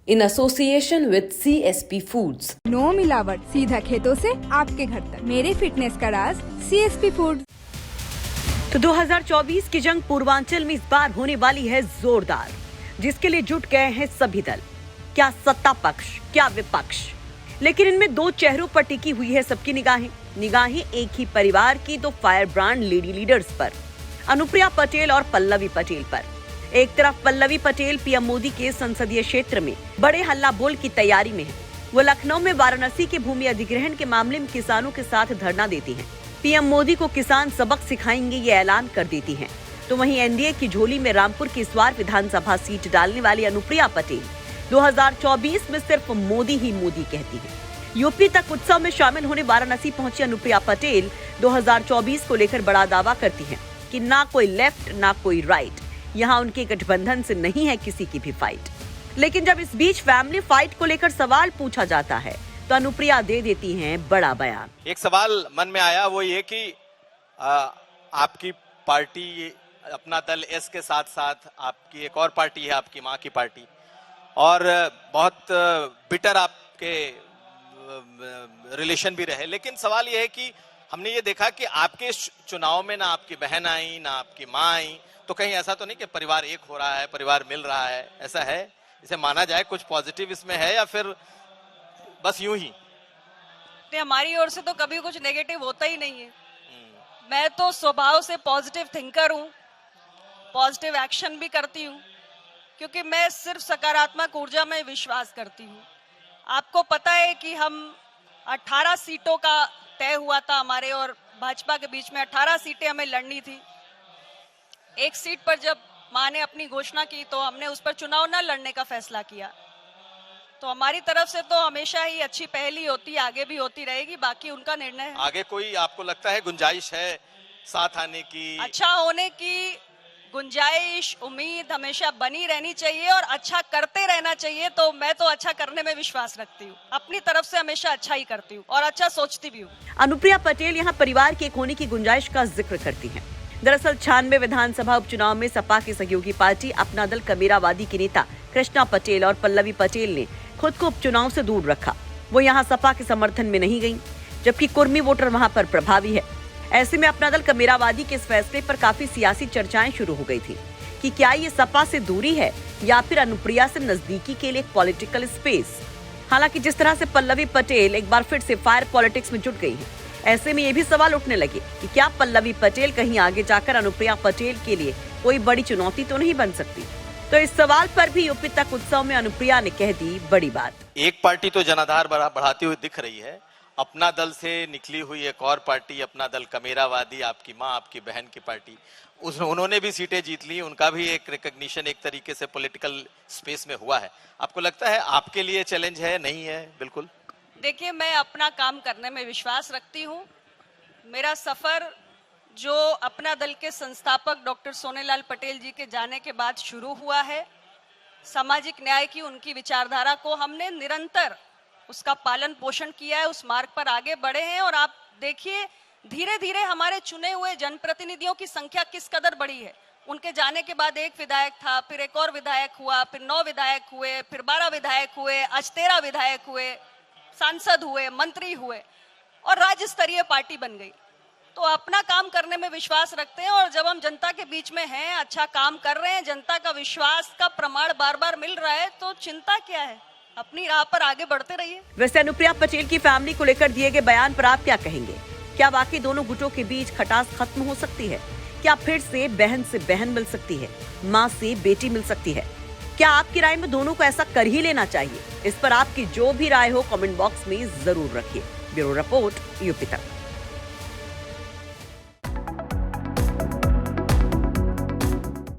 in association with CSP Foods. No मिलावट, सीधा खेतों से आपके घर तक। मेरे फिटनेस का राज CSP फूड। तो 2024 की जंग पूर्वांचल में इस बार होने वाली है जोरदार, जिसके लिए जुट गए हैं सभी दल, क्या सत्ता पक्ष, क्या विपक्ष। लेकिन इनमें दो चेहरों पर टिकी हुई है सबकी निगाहें एक ही परिवार की दो फायर ब्रांड लेडी लीडर्स पर, अनुप्रिया पटेल और पल्लवी पटेल पर। एक तरफ पल्लवी पटेल पीएम मोदी के संसदीय क्षेत्र में बड़े हल्ला बोल की तैयारी में है। वो लखनऊ में वाराणसी के भूमि अधिग्रहण के मामले में किसानों के साथ धरना देती हैं। पीएम मोदी को किसान सबक सिखाएंगे ये ऐलान कर देती हैं। तो वहीं एनडीए की झोली में रामपुर की इस बार विधानसभा सीट डालने वाली अनुप्रिया पटेल 2024 में सिर्फ मोदी ही मोदी कहती है। यूपी तक उत्सव में शामिल होने वाराणसी पहुंची अनुप्रिया पटेल 2024 को लेकर बड़ा दावा करती हैं कि ना कोई लेफ्ट ना कोई राइट, यहाँ उनके गठबंधन से नहीं है किसी की भी फाइट। लेकिन जब इस बीच फैमिली फाइट को लेकर सवाल पूछा जाता है तो अनुप्रिया दे देती हैं बड़ा बयान। एक सवाल मन में आया, वो ये कि आपकी पार्टी अपना दल एस के साथ साथ आपकी एक और पार्टी है, आपकी माँ की पार्टी, और बहुत बिटर आपके रिलेशन भी रहे। लेकिन सवाल ये है कि हमने ये देखा कि आपके चुनाव में ना आपकी बहन आई ना आपकी माँ आई, तो कहीं ऐसा तो नहीं कि परिवार एक हो रहा है, परिवार मिल रहा है, ऐसा है? इसे माना जाए, कुछ पॉजिटिव इसमें है या फिर बस यूं ही? हमारी ओर से तो कभी कुछ नेगेटिव होता ही नहीं है। मैं तो स्वभाव से पॉजिटिव थिंकर हूँ, पॉजिटिव एक्शन भी करती हूँ, क्योंकि मैं सिर्फ सकारात्मक ऊर्जा में विश्वास करती हूँ। आपको पता है कि हम 18 सीटों का तय हुआ था हमारे और भाजपा के बीच में, 18 सीटें हमें लड़नी थी। एक सीट पर जब मां ने अपनी घोषणा की तो हमने उस पर चुनाव न लड़ने का फैसला किया। तो हमारी तरफ से तो हमेशा ही अच्छी पहल ही होती, आगे भी होती रहेगी, बाकी उनका निर्णय है। आगे कोई आपको लगता है गुंजाइश है साथ आने की? अच्छा होने की गुंजाइश, उम्मीद हमेशा बनी रहनी चाहिए और अच्छा करते रहना चाहिए। तो मैं तो अच्छा करने में विश्वास रखती हूँ, अपनी तरफ से हमेशा अच्छा ही करती हूँ और अच्छा सोचती भी हूँ। अनुप्रिया पटेल यहाँ परिवार के एक होने की गुंजाइश का जिक्र करती हैं। दरअसल 96 विधानसभा उपचुनाव में सपा की सहयोगी पार्टी अपना दल कमेरावादी के नेता कृष्णा पटेल और पल्लवी पटेल ने खुद को उपचुनाव से दूर रखा। वो यहाँ सपा के समर्थन में नहीं गयी, जबकि कुर्मी वोटर वहाँ पर प्रभावी है। ऐसे में अपना दल कमेरावादी के इस फैसले पर काफी सियासी चर्चाएं शुरू हो गई थी कि क्या ये सपा से दूरी है या फिर अनुप्रिया से नजदीकी के लिए एक पॉलिटिकल स्पेस। हालांकि जिस तरह से पल्लवी पटेल एक बार फिर से फायर पॉलिटिक्स में जुट गई है, ऐसे में ये भी सवाल उठने लगे कि क्या पल्लवी पटेल कहीं आगे जाकर अनुप्रिया पटेल के लिए कोई बड़ी चुनौती तो नहीं बन सकती। तो इस सवाल पर भी यूपी तक उत्सव में अनुप्रिया ने कह दी बड़ी बात। एक पार्टी तो जनाधार बढ़ाती हुई दिख रही है, अपना दल से निकली हुई एक और पार्टी, अपना दल कमेरावादी, आपकी माँ आपकी बहन की पार्टी, उन्होंने भी सीटें जीत ली, उनका भी एक रिकॉग्निशन एक तरीके से पॉलिटिकल स्पेस में हुआ है। आपको लगता है आपके लिए चैलेंज है? नहीं है? बिल्कुल। देखिए, मैं अपना काम करने में विश्वास रखती हूँ। मेरा सफर जो अपना दल के संस्थापक डॉक्टर सोनेलाल पटेल जी के जाने के बाद शुरू हुआ है, सामाजिक न्याय की उनकी विचारधारा को हमने निरंतर उसका पालन पोषण किया है, उस मार्ग पर आगे बढ़े हैं। और आप देखिए, धीरे धीरे हमारे चुने हुए जनप्रतिनिधियों की संख्या किस कदर बढ़ी है। उनके जाने के बाद एक विधायक था, फिर एक और विधायक हुआ, फिर 9 विधायक हुए, फिर 12 विधायक हुए, आज 13 विधायक हुए, सांसद हुए, मंत्री हुए और राज्य स्तरीय पार्टी बन गई। तो अपना काम करने में विश्वास रखते हैं और जब हम जनता के बीच में हैं, अच्छा काम कर रहे हैं, जनता का विश्वास का प्रमाण बार बार मिल रहा है, तो चिंता क्या है, अपनी राह पर आगे बढ़ते रहिए। वैसे अनुप्रिया पटेल की फैमिली को लेकर दिए गए बयान पर आप क्या कहेंगे? क्या वाकई दोनों गुटों के बीच खटास खत्म हो सकती है? क्या फिर से बहन मिल सकती है, माँ से बेटी मिल सकती है? क्या आपकी राय में दोनों को ऐसा कर ही लेना चाहिए? इस पर आपकी जो भी राय हो कमेंट बॉक्स में जरूर रखिए। ब्यूरो रिपोर्ट, यूपी तक।